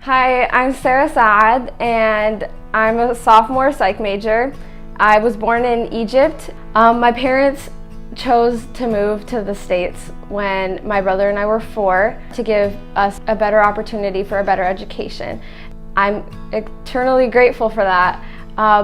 Hi, I'm Saad, and I'm a sophomore psych major. I was born in Egypt. My parents chose to move to the States when my brother and I were 4 to give us a better opportunity for a better education. I'm eternally grateful for that,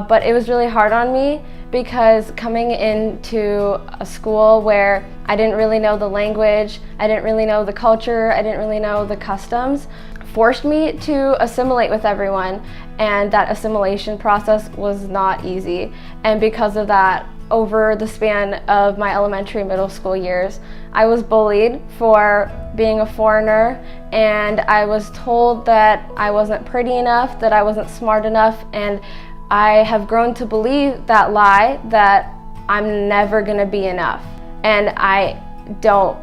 but it was really hard on me because coming into a school where I didn't really know the language, I didn't really know the culture, I didn't really know the customs, forced me to assimilate with everyone, and that assimilation process was not easy. And because of that, over the span of my elementary middle school years, I was bullied for being a foreigner, and I was told that I wasn't pretty enough, that I wasn't smart enough, and I have grown to believe that lie, that I'm never gonna be enough and I don't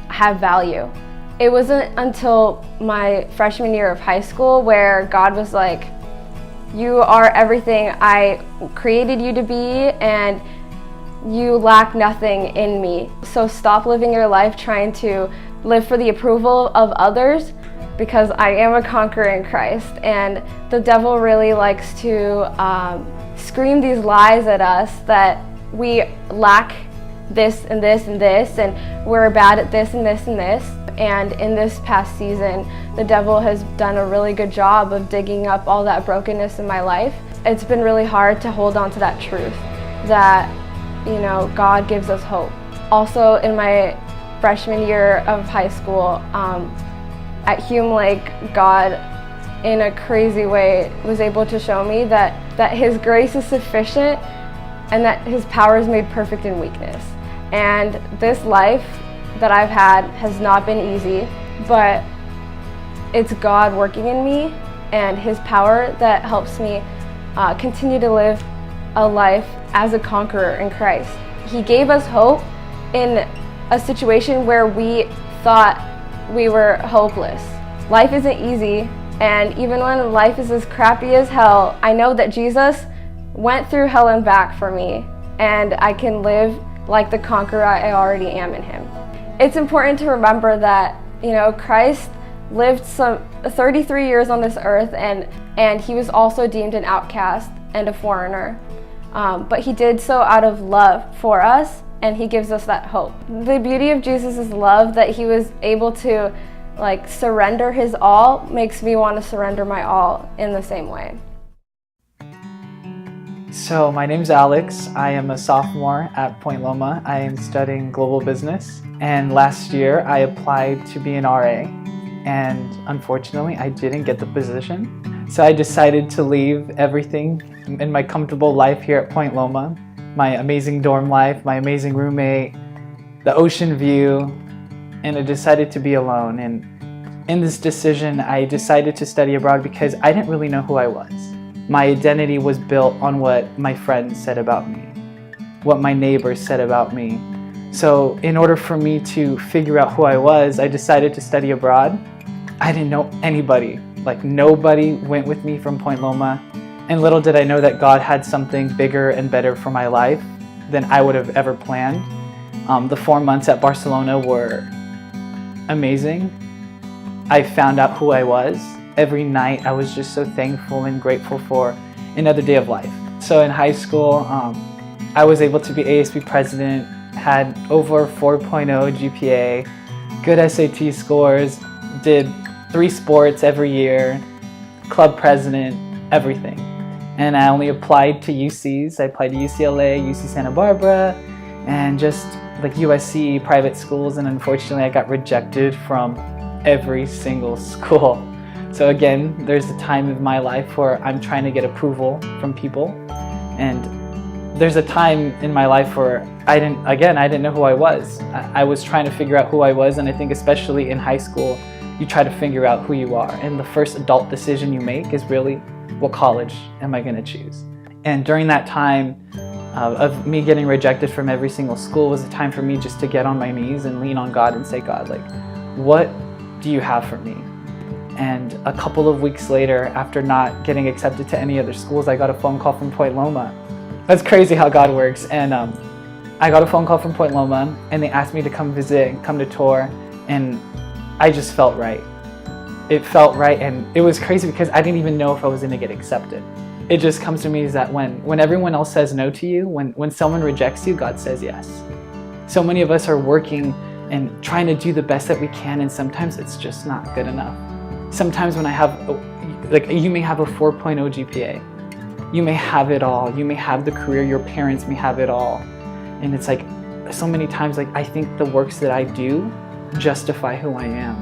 have value. It wasn't until my freshman year of high school where God was like, you are everything I created you to be, and you lack nothing in me. So stop living your life trying to live for the approval of others, because I am a conqueror in Christ. And the devil really likes to scream these lies at us that we lack this and this and this, and we're bad at this and this and this. And in this past season, the devil has done a really good job of digging up all that brokenness in my life. It's been really hard to hold on to that truth that, God gives us hope. Also, in my freshman year of high school, at Hume Lake, God, in a crazy way, was able to show me that His grace is sufficient and that His power is made perfect in weakness. And this life that I've had has not been easy, but it's God working in me and His power that helps me continue to live a life as a conqueror in Christ. He gave us hope in a situation where we thought we were hopeless. Life isn't easy, and even when life is as crappy as hell, I know that Jesus went through hell and back for me, and I can live like the conqueror I already am in Him. It's important to remember that, Christ lived some 33 years on this earth, and He was also deemed an outcast and a foreigner. But He did so out of love for us, and He gives us that hope. The beauty of Jesus' love, that He was able to surrender His all, makes me want to surrender my all in the same way. So my name's Alex. I am a sophomore at Point Loma. I am studying global business, and last year I applied to be an RA, and unfortunately I didn't get the position. So I decided to leave everything in my comfortable life here at Point Loma, my amazing dorm life, my amazing roommate, the ocean view, and I decided to be alone. And in this decision, I decided to study abroad because I didn't really know who I was. My identity was built on what my friends said about me, what my neighbors said about me. So in order for me to figure out who I was, I decided to study abroad. I didn't know anybody. Nobody went with me from Point Loma. And little did I know that God had something bigger and better for my life than I would have ever planned. The 4 months at Barcelona were amazing. I found out who I was. Every night I was just so thankful and grateful for another day of life. So in high school, I was able to be ASB president, had over 4.0 GPA, good SAT scores, did 3 sports every year, club president, everything. And I only applied to UCs. I applied to UCLA, UC Santa Barbara, and just USC private schools, and unfortunately I got rejected from every single school. So again, there's a time in my life where I'm trying to get approval from people, and there's a time in my life where I didn't know who I was. I was trying to figure out who I was, and I think especially in high school, you try to figure out who you are, and the first adult decision you make is really, what college am I going to choose? And during that time of me getting rejected from every single school was a time for me just to get on my knees and lean on God and say, God, what do you have for me? And a couple of weeks later, after not getting accepted to any other schools, I got a phone call from Point Loma. That's crazy how God works. And I got a phone call from Point Loma, and they asked me to come visit and come to tour, and I just felt right. it felt right, and it was crazy because I didn't even know if I was going to get accepted. It just comes to me is that when everyone else says no to you, when someone rejects you, God says yes. So many of us are working and trying to do the best that we can, and sometimes it's just not good enough. Sometimes when I have, like, you may have a 4.0 GPA, you may have it all, you may have the career, your parents may have it all, and it's like so many times, like, I think the works that I do justify who I am,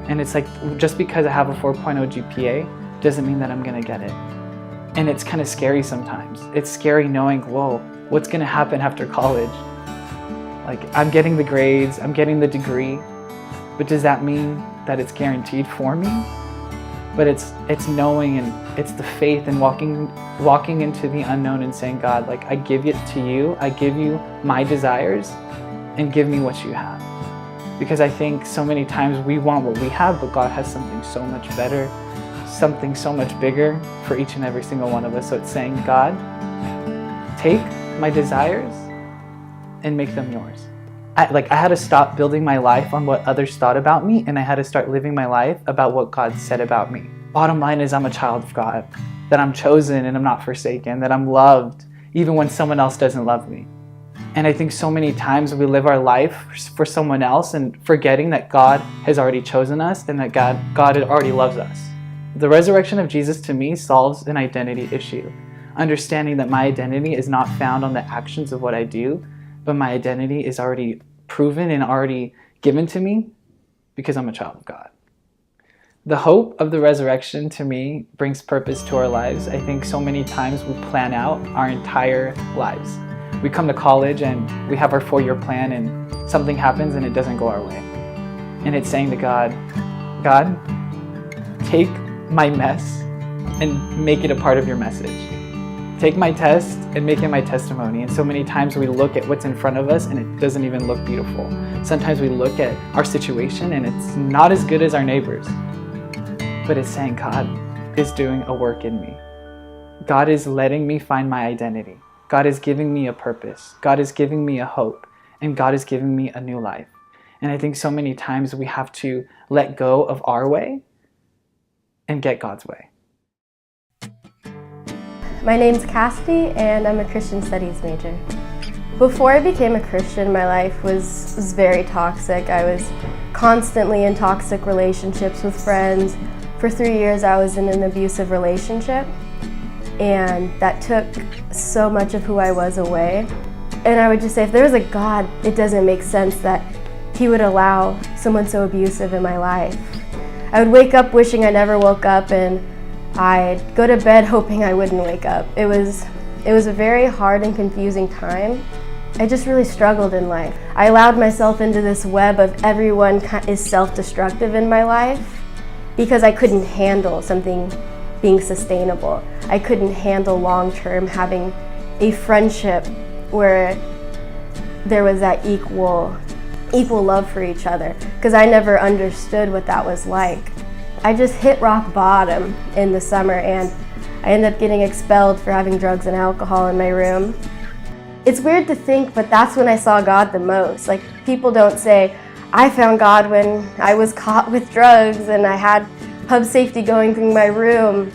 and it's like just because I have a 4.0 GPA doesn't mean that I'm gonna get it. And it's kind of scary sometimes. It's scary knowing, whoa, what's gonna happen after college? Like, I'm getting the grades, I'm getting the degree, but does that mean that it's guaranteed for me? But it's knowing, and it's the faith and walking into the unknown and saying, God, like, I give it to you, I give you my desires, and give me what you have. Because I think so many times we want what we have, but God has something so much better, something so much bigger for each and every single one of us. So it's saying, God, take my desires and make them yours. I had to stop building my life on what others thought about me, and I had to start living my life about what God said about me. Bottom line is, I'm a child of God, that I'm chosen and I'm not forsaken, that I'm loved even when someone else doesn't love me. And I think so many times we live our life for someone else and forgetting that God has already chosen us and that God already loves us. The resurrection of Jesus to me solves an identity issue. Understanding that my identity is not found on the actions of what I do, but my identity is already proven and already given to me because I'm a child of God. The hope of the resurrection to me brings purpose to our lives. I think so many times we plan out our entire lives. We come to college and we have our 4-year plan, and something happens and it doesn't go our way. And it's saying to God, God, take my mess and make it a part of your message. Take my test and make it my testimony. And so many times we look at what's in front of us and it doesn't even look beautiful. Sometimes we look at our situation and it's not as good as our neighbors. But it's saying God is doing a work in me. God is letting me find my identity. God is giving me a purpose. God is giving me a hope. And God is giving me a new life. And I think so many times we have to let go of our way and get God's way. My name's Cassidy, and I'm a Christian Studies major. Before I became a Christian, my life was very toxic. I was constantly in toxic relationships with friends. For 3 years, I was in an abusive relationship, and that took so much of who I was away. And I would just say, if there was a God, it doesn't make sense that He would allow someone so abusive in my life. I would wake up wishing I never woke up, and I'd go to bed hoping I wouldn't wake up. It was a very hard and confusing time. I just really struggled in life. I allowed myself into this web of everyone is self-destructive in my life because I couldn't handle something being sustainable. I couldn't handle long-term having a friendship where there was that equal love for each other, because I never understood what that was like. I just hit rock bottom in the summer, and I ended up getting expelled for having drugs and alcohol in my room. It's weird to think, but that's when I saw God the most. Like, people don't say, I found God when I was caught with drugs and I had pub safety going through my room.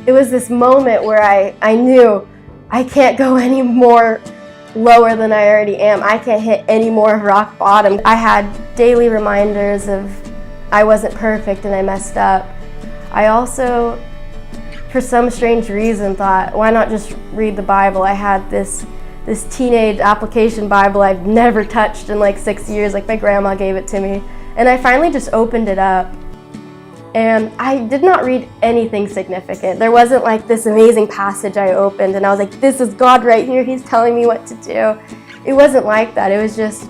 It was this moment where I knew I can't go any more lower than I already am. I can't hit any more of rock bottom. I had daily reminders of I wasn't perfect and I messed up. I also, for some strange reason, thought, why not just read the Bible? I had this teenage application Bible I've never touched in like 6 years, like my grandma gave it to me. And I finally just opened it up. And I did not read anything significant. There wasn't like this amazing passage I opened and I was like, this is God right here, He's telling me what to do. It wasn't like that. It was just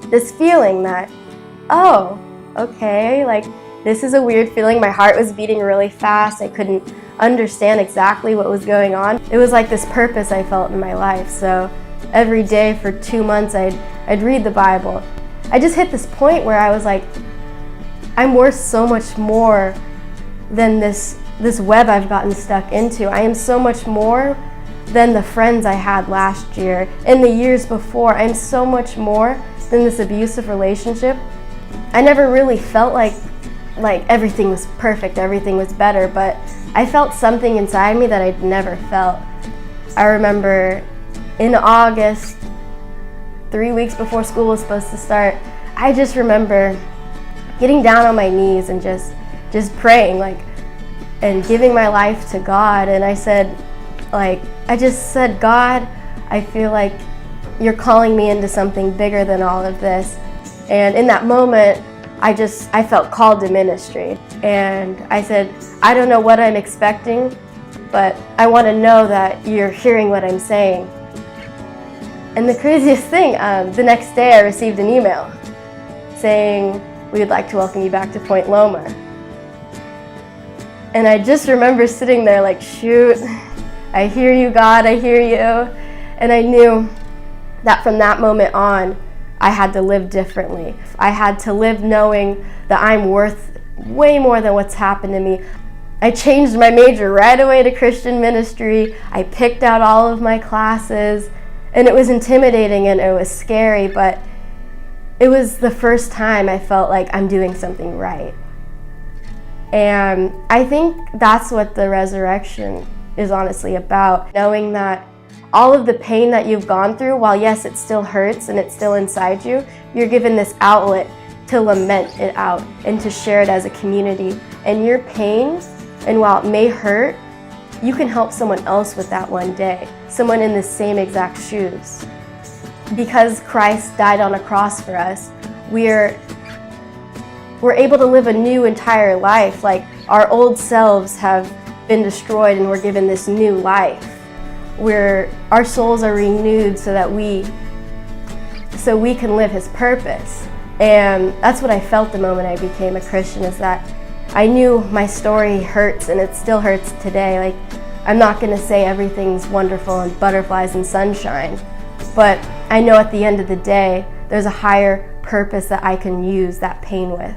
this feeling that, oh, okay, like this is a weird feeling. My heart was beating really fast. I couldn't understand exactly what was going on. It was like this purpose I felt in my life. So every day for 2 months, I'd read the Bible. I just hit this point where I was like, I'm worth so much more than this web I've gotten stuck into. I am so much more than the friends I had last year and the years before. I'm so much more than this abusive relationship. I never really felt like like everything was perfect, everything was better, but I felt something inside me that I'd never felt. I remember in August, 3 weeks before school was supposed to start, I just remember getting down on my knees and just praying, like, and giving my life to God. And I said, I just said, God, I feel like you're calling me into something bigger than all of this. And in that moment, I felt called to ministry. And I said, I don't know what I'm expecting, but I want to know that you're hearing what I'm saying. And the craziest thing, the next day I received an email saying, we would like to welcome you back to Point Loma. And I just remember sitting there like, shoot, I hear you, God, I hear you. And I knew that from that moment on, I had to live differently. I had to live knowing that I'm worth way more than what's happened to me. I changed my major right away to Christian ministry. I picked out all of my classes, and it was intimidating and it was scary, but it was the first time I felt like I'm doing something right. And I think that's what the resurrection is honestly about, knowing that all of the pain that you've gone through, while yes, it still hurts and it's still inside you, you're given this outlet to lament it out and to share it as a community. And your pain, and while it may hurt, you can help someone else with that one day, someone in the same exact shoes. Because Christ died on a cross for us, we're able to live a new entire life. Like, our old selves have been destroyed and we're given this new life, where our souls are renewed so we can live His purpose. And that's what I felt the moment I became a Christian, is that I knew my story hurts and it still hurts today. Like, I'm not going to say everything's wonderful and butterflies and sunshine, but I know at the end of the day, there's a higher purpose that I can use that pain with.